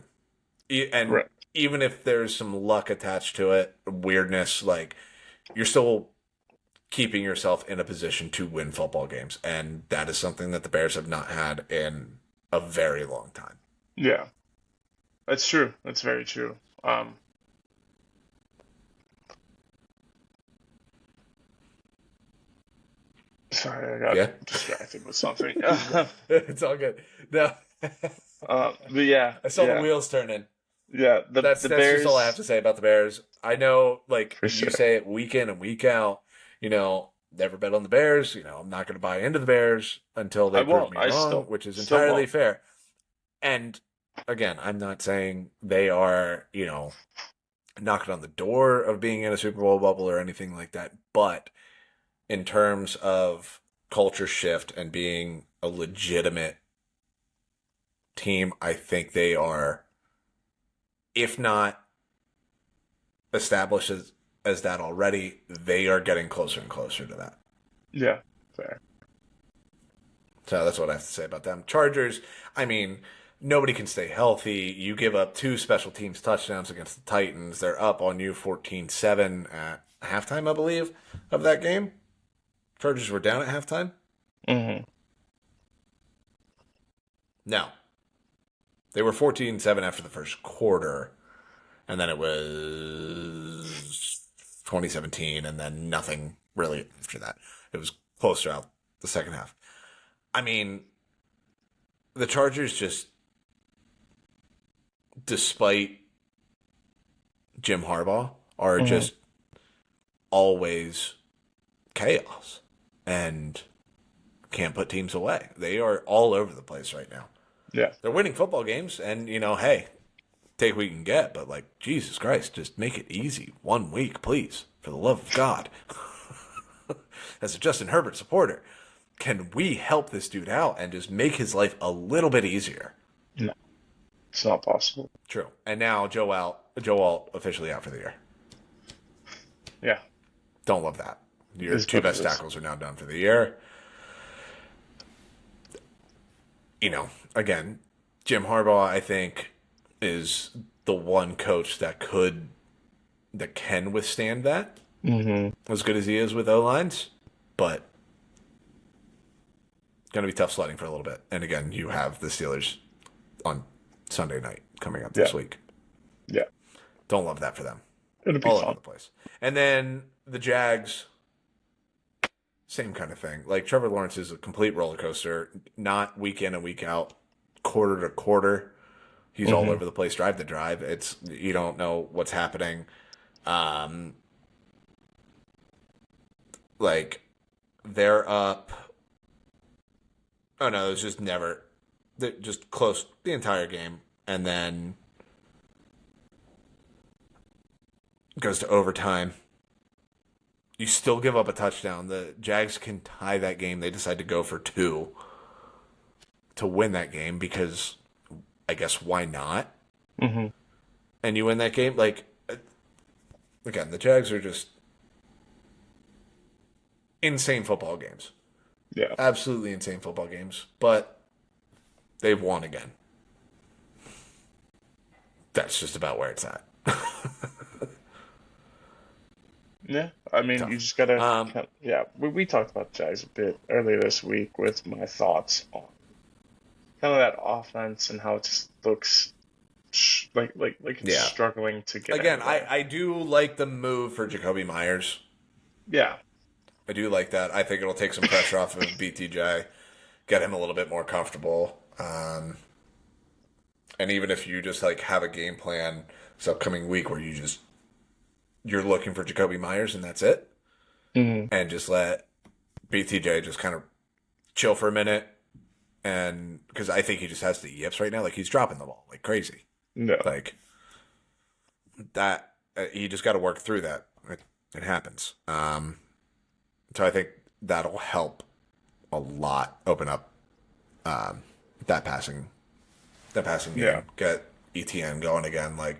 And even if there's some luck attached to it, weirdness, like you're still keeping yourself in a position to win football games. And that is something that the Bears have not had in a very long time. Yeah, that's true. That's very true. Sorry, I got distracted with something. It's all good. No. But yeah, I saw the wheels turning. Yeah, That's Bears. just all I have to say about the Bears. I know, For you sure. say it week in and week out, never bet on the Bears. I'm not going to buy into the Bears until I they prove won't. me I wrong, still which is still entirely won't. fair. And again, I'm not saying they are, knocking on the door of being in a Super Bowl bubble or anything like that. But in terms of culture shift and being a legitimate team, I think they are, if not established as that already, they are getting closer and closer to that. Yeah, fair. So that's what I have to say about them. Chargers, I mean, nobody can stay healthy. You give up two special teams touchdowns against the Titans. They're up on you 14-7 at halftime, I believe, of that game. Chargers were down at halftime. Hmm. No. They were 14-7 after the first quarter, and then it was 2017, and then nothing really after that. It was close throughout the second half. I mean, the Chargers just, despite Jim Harbaugh, are Hmm. just always chaos and can't put teams away. They are all over the place right now. Yeah. They're winning football games, and hey, take what you can get, but like Jesus Christ, just make it easy. 1 week, please, for the love of God. As a Justin Herbert supporter, can we help this dude out and just make his life a little bit easier? No, it's not possible. True. And now Joe Alt officially out for the year. Yeah. Don't love that. Your It's two what it best is. tackles are now done for the year. Again, Jim Harbaugh, I think, is the one coach that can withstand that Hmm. as good as he is with O lines, but going to be tough sledding for a little bit. And again, you have the Steelers on Sunday night coming up Yeah. this week. Yeah. Don't love that for them. It'll be All over fun. the place. And then the Jags, same kind of thing. Like Trevor Lawrence is a complete roller coaster, not week in and week out, quarter to quarter. He's all Hmm. over the place, drive to drive. You don't know what's happening. Um, like they're up. Oh no, it was just never. They're just close the entire game, and then goes to overtime. You still give up a touchdown. The Jags can tie that game. They decide to go for two to win that game because I guess why not? Hmm. And you win that game. Like again, the Jags are just insane football games. Yeah. Absolutely insane football games. But they've won again. That's just about where it's at. Yeah. I mean, you Tough. just gotta. Um, Yeah. We talked about Jags a bit earlier this week with my thoughts on kind of that offense and how it just looks like it's yeah. struggling to get Again, anywhere. I do like the move for Jacoby Myers. Yeah. I do like that. I think it'll take some pressure off of BTJ, get him a little bit more comfortable. And even if you just like have a game plan this upcoming week where you're looking for Jacoby Myers and that's it, Hmm. and just let BTJ just kind of chill for a minute, and because I think he just has the yips right now, like he's dropping the ball like crazy, No. like that. You just got to work through that. It happens. So I think that'll help a lot open up um, that passing game. Yeah. Get ETN going again. Like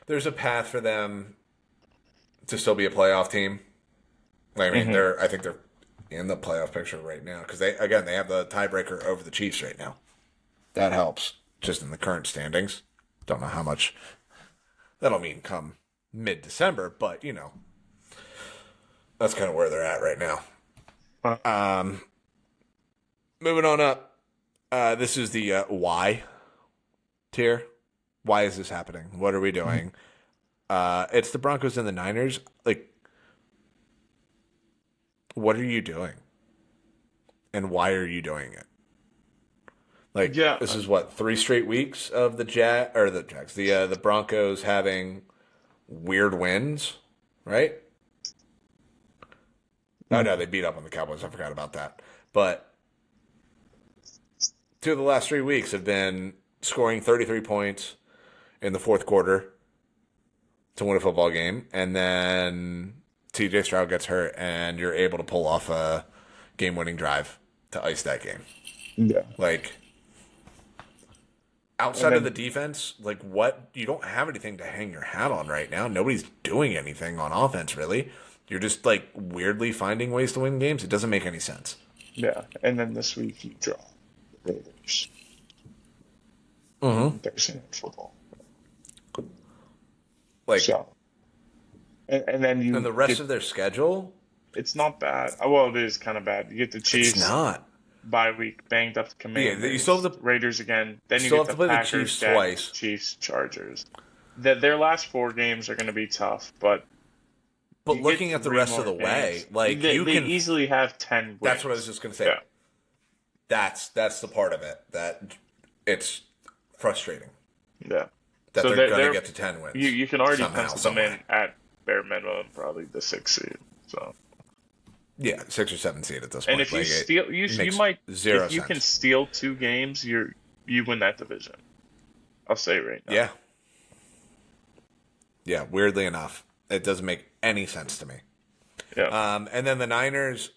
there's a path for them to still be a playoff team. I mean, Hmm. I think they're in the playoff picture right now because they have the tiebreaker over the Chiefs right now. That helps just in the current standings. Don't know how much that'll mean come mid-December, but that's kind of where they're at right now. Moving on up, this is the why tier. Why is this happening? What are we doing? It's the Broncos and the Niners. Like, what are you doing? And why are you doing it? Like, Yeah. this is what 3 straight weeks of the Jags, the Broncos having weird wins, right? Oh no, they beat up on the Cowboys. I forgot about that. But 2 of the last 3 weeks have been scoring 33 points in the fourth quarter to win a football game, and then TJ Stroud gets hurt, and you're able to pull off a game-winning drive to ice that game. Yeah. Like, outside of the defense, like, what? You don't have anything to hang your hat on right now. Nobody's doing anything on offense, really. You're just, like, weirdly finding ways to win games. It doesn't make any sense. Yeah. And then this week you draw the Raiders. Mm-hmm. Thursday Night Football. Like, So, and then you and the rest of their schedule, it's not bad. Well, it is kind of bad. You get the Chiefs. it's not. Bye week, banged up the Commanders. Yeah, you still have the Raiders again. Then you still get have to the play the Packers, Chiefs Jags, twice. Chiefs, Chargers. Their last 4 games are going to be tough, but you looking get at the 3 rest of the more way, games. like they you can easily have 10 wins. That's what I was just gonna say. Yeah. That's the part of it that it's frustrating Yeah. that So they're gonna get to 10 wins. You can already somehow, pencil them in somewhere. at bare minimum, probably the 6th seed. So, Yeah, 6 or 7 seed at this point. and if you Like, it steal, you makes might zero if you sense. can steal 2 games, you win that division. I'll say it right now. Yeah. Yeah, weirdly enough, it doesn't make any sense to me. Yeah. And then the Niners,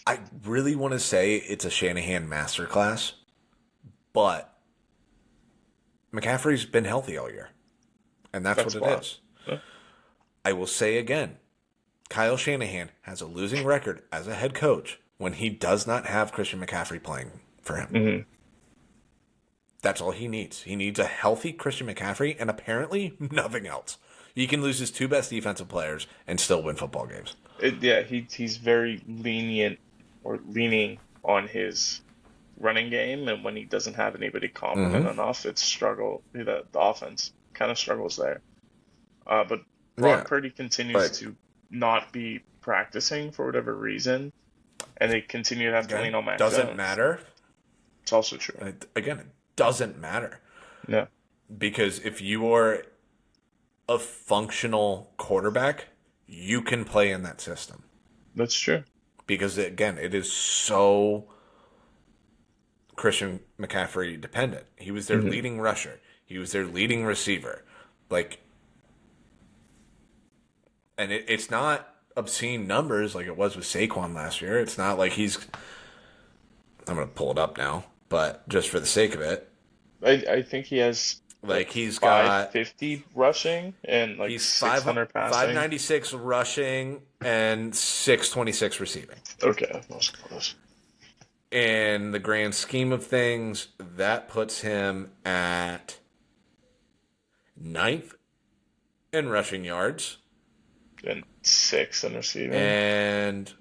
I really want to say it's a Shanahan masterclass, but McCaffrey's been healthy all year, and that's what it wild. is. Yeah. I will say again, Kyle Shanahan has a losing record as a head coach when he does not have Christian McCaffrey playing for him. Mm-hmm. That's all he needs. He needs a healthy Christian McCaffrey and apparently nothing else. He can lose his 2 best defensive players and still win football games. He's very lenient or leaning on his running game, and when he doesn't have anybody competent enough, it's struggle. The offense kind of struggles there. But Brock Purdy continues to not be practicing for whatever reason, and they continue to have to lean on Mac Doesn't Jones. matter. It's also true. Again, it doesn't matter. Yeah. Because if you are a functional quarterback, you can play in that system. That's true. Because, again, it is so Christian McCaffrey dependent. He was their leading rusher. He was their leading receiver. Like, and it's not obscene numbers like it was with Saquon last year. It's not like he's... I'm going to pull it up now, but just for the sake of it. I think he has Like, he's got... 550 rushing and like He's 600 passing. 596 rushing and 626 receiving. Okay, that was close. In the grand scheme of things, that puts him at 9th in rushing yards And 6 in receiving. and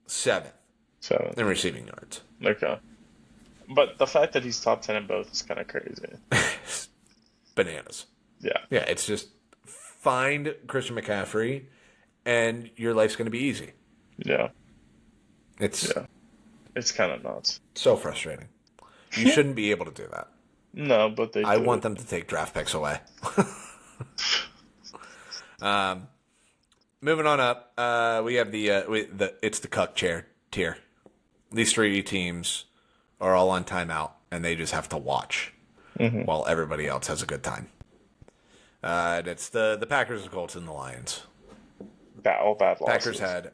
7th 7. in receiving yards. Okay. But the fact that he's top 10 in both is kind of crazy. Bananas. Yeah. Yeah, it's just find Christian McCaffrey and your life's going to be easy. Yeah. It's It's kind of nuts. so frustrating. You shouldn't be able to do that. No, but they I do. want them to take draft picks away. Moving on up, we have it's the cuck tier. These 3 teams are all on timeout, and they just have to watch while everybody else has a good time. And it's the Packers, the Colts, and the Lions. All bad losses. Packers had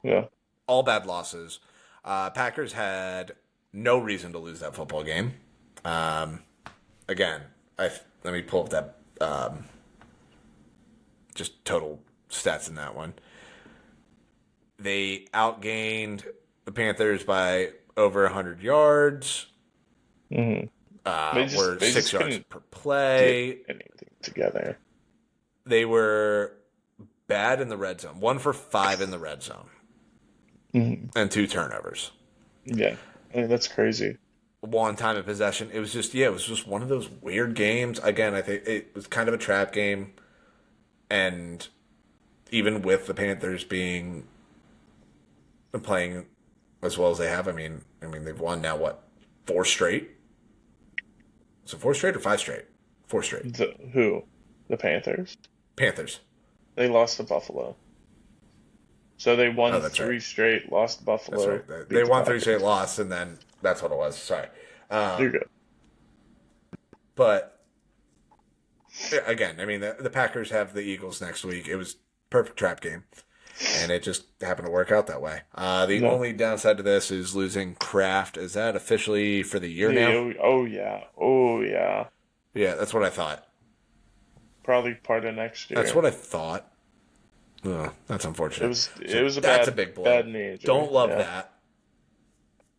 Yeah. all bad losses. Packers had no reason to lose that football game. Again, let me pull up that just total stats in that one. They outgained the Panthers by over 100 yards. Mm-hmm. Were they 6 just yards couldn't per play. get anything together. They were bad in the red zone. 1 for 5 in the red zone. And 2 turnovers. Yeah. I mean, that's crazy. 1 time of possession. It was just one of those weird games. Again, I think it was kind of a trap game. And even with the Panthers playing as well as they have, I mean they've won now 4 straight? Is it 4 straight or 5 straight? 4 straight. Who? The Panthers? Panthers. They lost to Buffalo. So they Oh, won that's right. three straight, lost to That's Buffalo, right. They beat the won three straight Packers. loss, and then that's what it was. Sorry. You're Um, good. but again, I mean, the Packers have the Eagles next week. It was perfect trap game, and it just happened to work out that way. The No. only downside to this is losing Kraft. Is that officially for the year Yeah, now? oh yeah. Oh yeah. Yeah, that's what I thought. Probably part of next That's year. what I thought. Oh, that's It unfortunate. was So it was a that's a bad big blow. bad knee injury. Don't love Yeah. that.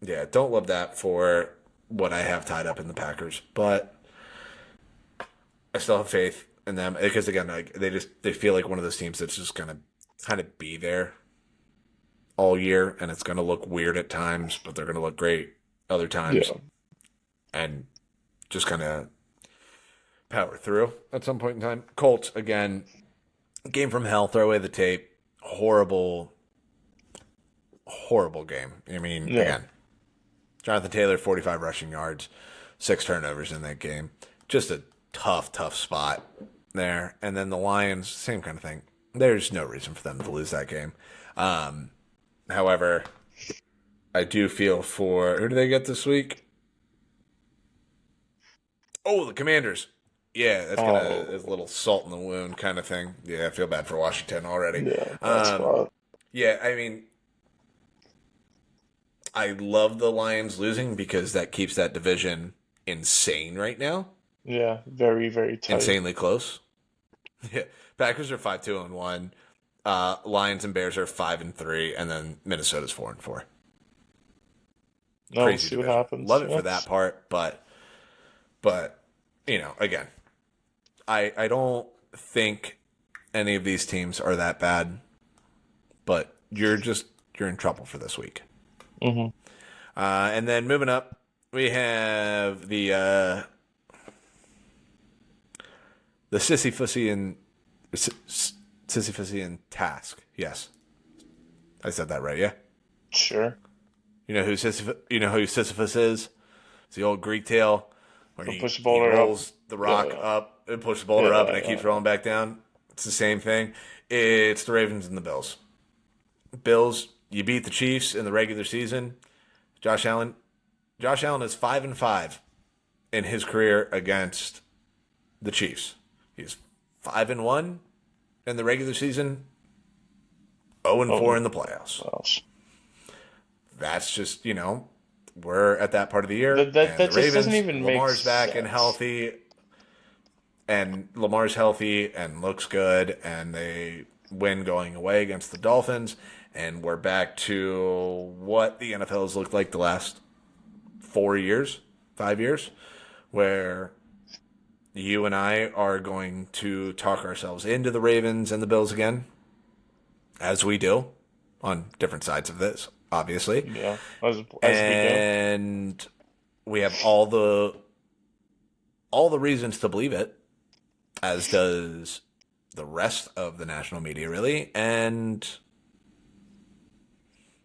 Yeah, don't love that for what I have tied up in the Packers, but I still have faith in them because again, like they feel like one of those teams that's just gonna kind of be there all year, and it's gonna look weird at times, but they're gonna look great other times, Yeah. and just kind of power through at some point in time. Colts again, game from hell. Throw away the tape. Horrible, horrible game. I mean, Yeah. again, Jonathan Taylor, 45 rushing yards, 6 turnovers in that game. Just a tough, tough spot there. And then the Lions, same kind of thing. There's no reason for them to lose that game. However, I do feel for who do they get this week? Oh, the Commanders. Yeah, that's gonna is a Oh little salt in the wound kind of thing. Yeah, I feel bad for Washington already. yeah. That's Um, spot. yeah, I mean, I love the Lions losing because that keeps that division insane right now. Yeah. Very, very tight. Insanely close. Yeah. Packers are 5-2-1. Lions and Bears are 5-3, and then Minnesota's 4-4. No, we'll Crazy see what division. happens. Love it Yeah. for that part, but again, I don't think any of these teams are that bad, but you're in trouble for this week. Mm-hmm. And then moving up, we have the Sisyphusian task. Yes, I said that right. Yeah, Sure. You know who Sisyphus is? It's the old Greek tale where We'll push the he boulder up. rolls the rock Yeah. up and pushes the boulder up, and it Yeah. keeps rolling back down. It's the same thing. It's the Ravens and the Bills. Bills, you beat the Chiefs in the regular season. Josh Allen. Josh Allen is 5-5 in his career against the Chiefs. He's 5-1 in the regular season, 0-4 in the playoffs. Else. That's just, we're at that part of the year. That And the just doesn't Ravens, even make Lamar's back and sense. healthy. And Lamar's healthy and looks good. And they win going away against the Dolphins. And we're back to what the NFL has looked like the last 4 years, 5 years, where you and I are going to talk ourselves into the Ravens and the Bills again, as we do on different sides of this, obviously. Yeah. As we do. And we have all the reasons to believe it, as does the rest of the national media, really. And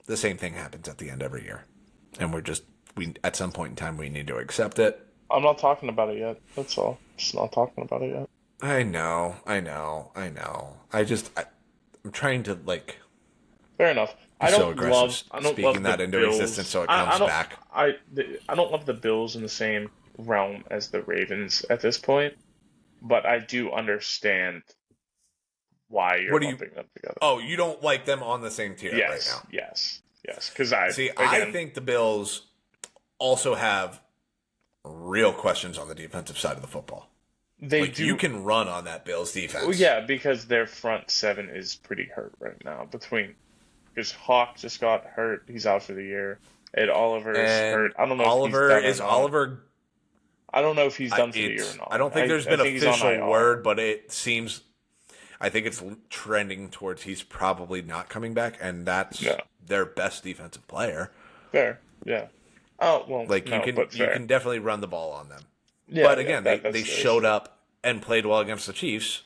the same thing happens at the end every year. And we at some point in time, we need to accept it. I'm not talking about it yet. That's all. Just not talking about it yet. I know. I'm trying to, Fair enough. I so don't aggressive love. I don't speaking love that the into Bills. existence so it I comes don't. back. I don't love the Bills in the same realm as the Ravens at this point, but I do understand why you're What do you? lumping them together. Oh, you don't like them on the same tier right Yes, now. yes. Because I See, I again, think the Bills also have real questions on the defensive side of the football. they do. You can run on that Bills defense. Well, yeah, because their front seven is pretty hurt right now. Because Hawk just got hurt, he's out for the year. Ed Oliver is And hurt. I don't know Oliver if he's done or not. Oliver. I don't know if he's done for the year It's, or not. I don't think there's been I an think he's on official IR. word, but it seems. I think it's trending towards he's probably not coming back, and that's Yeah. their best defensive player. Fair, yeah. Oh well, Like no, you but fair. can definitely run the ball on them. Yeah, But yeah, again, that's they the showed issue. up and played well against the Chiefs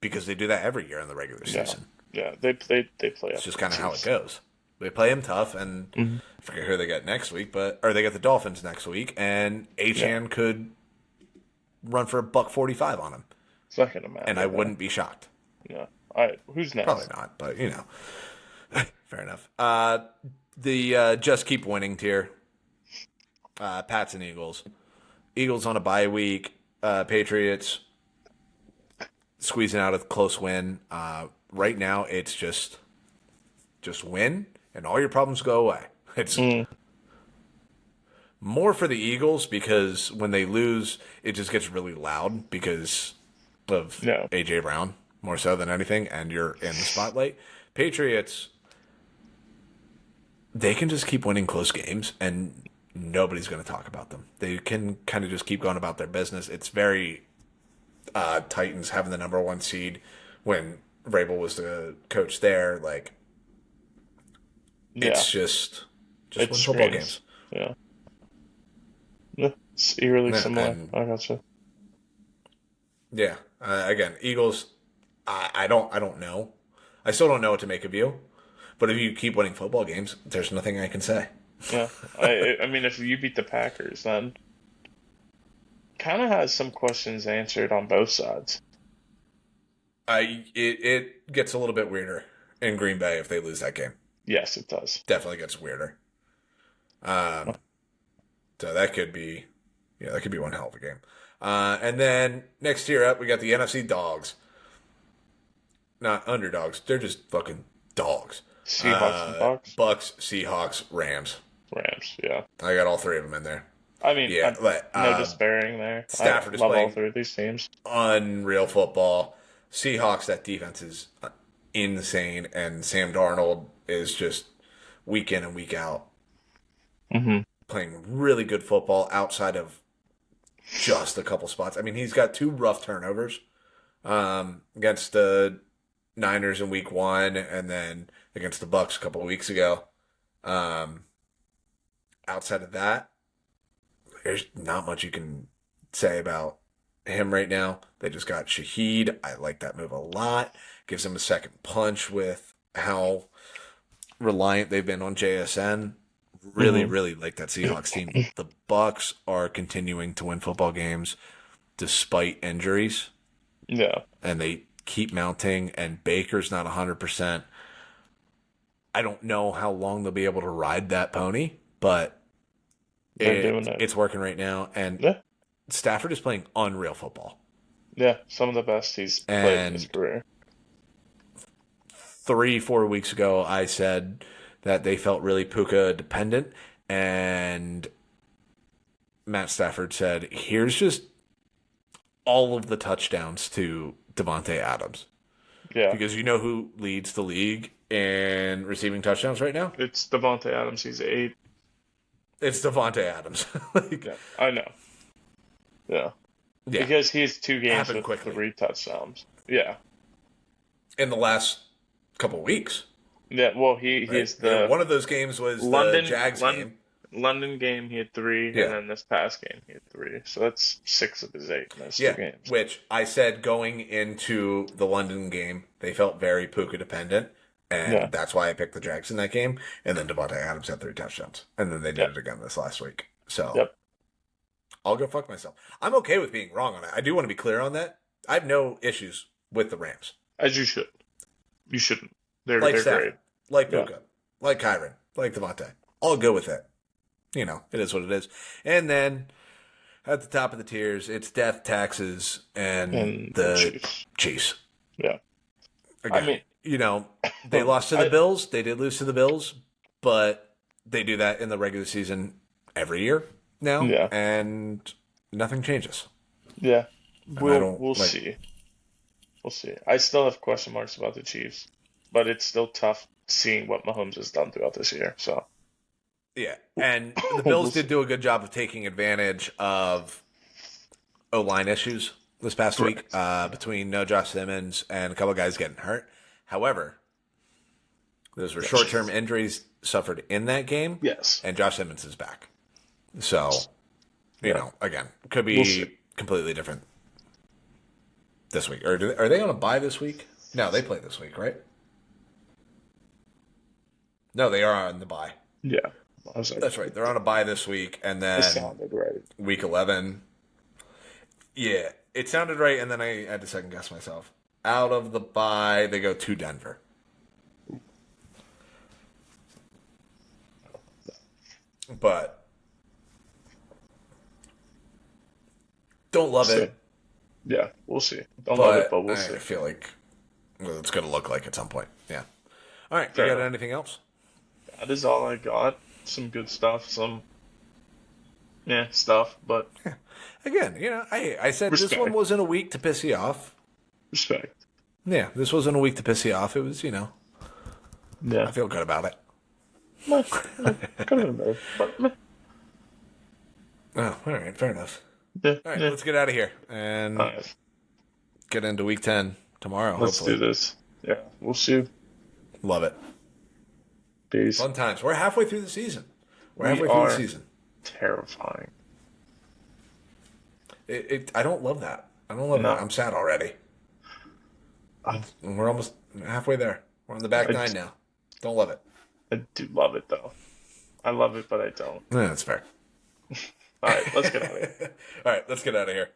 because they do that every year in the regular Yeah, season. yeah. They play. It's just kind of how it Chiefs. goes. They play them tough, and Mhm. I forget who they got next week, or they got the Dolphins next week, and Achan could run for $145 on them, It's not gonna matter. and I though. wouldn't be shocked. Yeah. All right. Who's Probably next? not, but fair enough. The just keep winning tier. Pats and Eagles. Eagles on a bye week. Patriots squeezing out a close win. Right now, it's just win, and all your problems go away. It's Mm, more for the Eagles because when they lose, it just gets really loud because of no. AJ Brown more so than anything, and you're in the spotlight. Patriots, they can just keep winning close games, and nobody's going to talk about them. They can kind of just keep going about their business. It's very Titans having the number one seed when Vrabel was the coach there. Like Yeah. it's just It win football screams. games. Yeah. Yeah. It's eerily Yeah, similar. and I gotcha. yeah, again, Eagles. I don't know. I still don't know what to make of you. But if you keep winning football games, there's nothing I can say. Yeah. I mean, if you beat the Packers, then kind of has some questions answered on both sides. It gets a little bit weirder in Green Bay if they lose that game. Yes, it does. Definitely gets weirder. Um, so that could be one hell of a game. And then next year up, we got the NFC dogs. Not underdogs. They're just fucking dogs. Seahawks and Bucks, Bucks, Seahawks, Rams. Rams. Yeah. I got all three of them in there. I mean, Yeah, but no despairing there. Stafford I is love all playing three of these teams. unreal football. Seahawks, that defense is insane, and Sam Darnold is just week in and week out Hmm. playing really good football outside of just a couple spots. I mean, he's got two rough turnovers against the Niners in week one, and then against the Bucks a couple of weeks ago. Um, Outside of that, there's not much you can say about him right now. They just got Shaheed. I like that move a lot. Gives him a second punch with how reliant they've been on JSN. Really, Hmm. really like that Seahawks team. The Bucks are continuing to win football games despite injuries, Yeah. and they keep mounting. And Baker's not 100%. I don't know how long they'll be able to ride that pony, but They're doing it. it's working right now. And Yeah. Stafford is playing unreal football. Yeah. Some of the best he's played in his And career. 3-4 weeks ago, I said that they felt really Puka dependent, and Matt Stafford said, "Here's just all of the touchdowns to Devontae Adams." Yeah. Because you know who leads the league in receiving touchdowns right now? It's Devontae Adams. He's 8. It's Devontae Adams. Like, Yeah. I know. Yeah. yeah, Because he has 2 games happened with quickly 3 touchdowns. Yeah. in the last couple of weeks. Yeah. Well, he Right? is the One of those games was London the Jags game. London game. He had 3, Yeah. and then this past game he had 3. So that's 6 of his 8 in those 2 Yeah, games. which I said going into the London game, they felt very Puka dependent, and Yeah. that's why I picked the Jags in that game. And then Devontae Adams had 3 touchdowns, and then they did Yep. it again this last week. So Yep. I'll go fuck myself. I'm okay with being wrong on it. I do want to be clear on that. I have no issues with the Rams, As you should. You shouldn't. They're like they're Stafford, great. like Yeah. Puka, like Kyron, like Devontae. I'll go with it. You know, it is what it is. And then at the top of the tiers, it's death, taxes, and And the Chiefs. Chiefs. Yeah. Again, I mean, you know, they lost to the I- Bills. They did lose to the Bills, but they do that in the regular season every year now, Yeah. and nothing changes. Yeah. I We'll don't, we'll like- see. We'll see. I still have question marks about the Chiefs, but it's still tough seeing what Mahomes has done throughout this year. So Yeah, and the Bills did do a good job of taking advantage of O-line issues this past week between no Josh Simmons and a couple of guys getting hurt. However, those were short-term injuries suffered in that game, yes. and Josh Simmons is back. So, you Yeah. know, again, could be We'll see. completely different this week. Or are they on a bye this week? No, they play this week, right? No, they are on the bye. Yeah. I was like, That's right. They're on a bye this week, and it then sounded right. week 11. Yeah, it sounded right, and then I had to second guess myself. out of the bye, they go to Denver. But don't love See. it. Yeah, we'll see. Don't love it, but we'll I see. feel like it's going to look like at some point. Yeah. All right. Fair You got enough. anything else? That is all I got. Some good stuff, some stuff, but Again, I said this one respect. wasn't a week to piss you off. Respect. Yeah, this wasn't a week to piss you off. It was, I Yeah. feel good about it. Meh, could have been better, but meh. Oh, all right. Fair enough. Yeah, All right. yeah. Let's get out of here and All right, get into week 10 tomorrow, let's hopefully. do this. Yeah, we'll see. Love it. Peace. Fun times. We're halfway through the season. We're We halfway through the are. season. Terrifying. I don't love that. I don't love No. that. I'm sad already. I, We're almost halfway there. We're on the back I nine d- now. Don't love it. I do love it though. I love it, but I don't. Yeah, that's fair. All right, let's get out of here. All right, let's get out of here.